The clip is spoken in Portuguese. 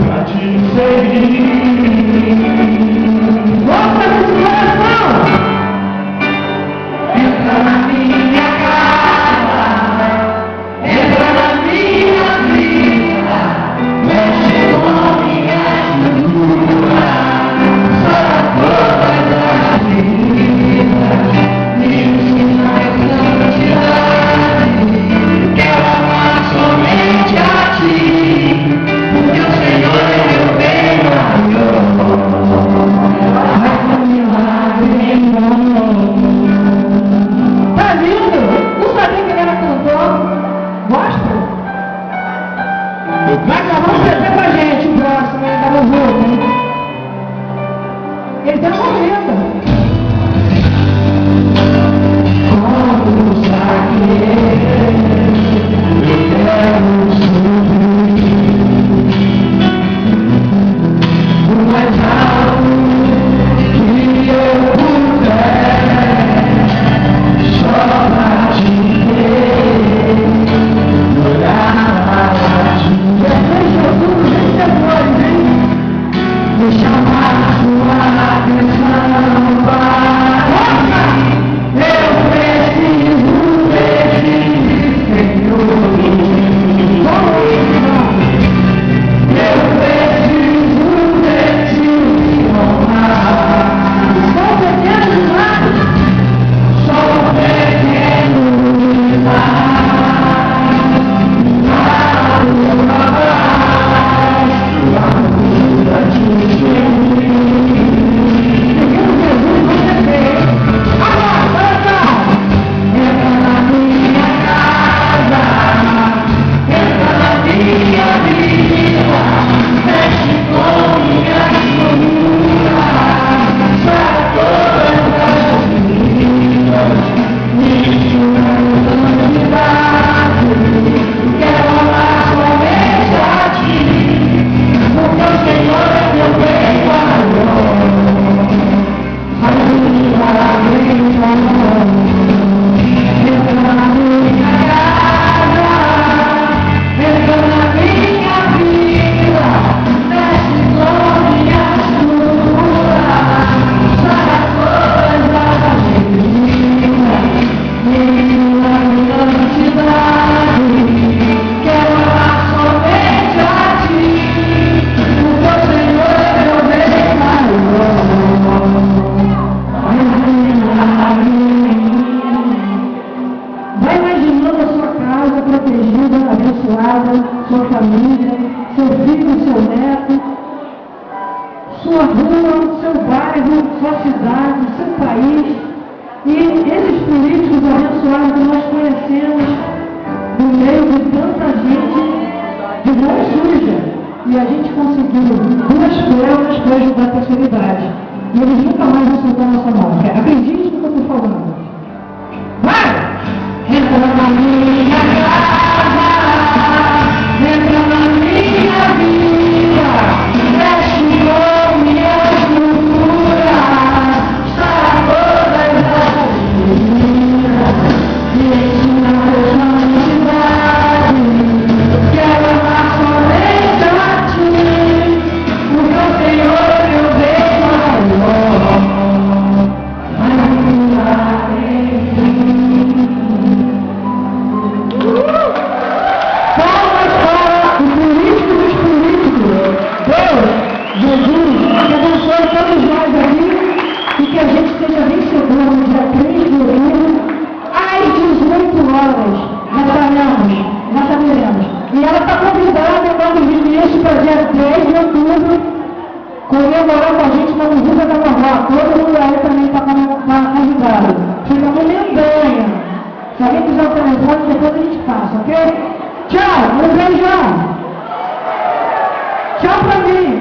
pra te seguir. Volta nesse coração! Entra na minha casa, entra na minha vida, mexe com minha estrutura, sara todas as feridas, me ensina a santidade, quero amar somente a ti, porque o Senhor é meu bem-maior. Vai caminhar em nós. Tá lindo? Não sabia que ele era cantor? Gosta? Mas nós vamos fazer com a gente o próximo, ainda não vou, hein? Ele tá morrendo. Como saber, eu quero subir o mais alto que eu puder, só pra te ver, olhar para ti. Jesus, gente é doido, hein? Me chamar sua atenção para eu preciso ver ti, Senhor. Eu preciso ver ti honrar. Sou pequeno demais. Sou pequeno demais. Tchau pra mim.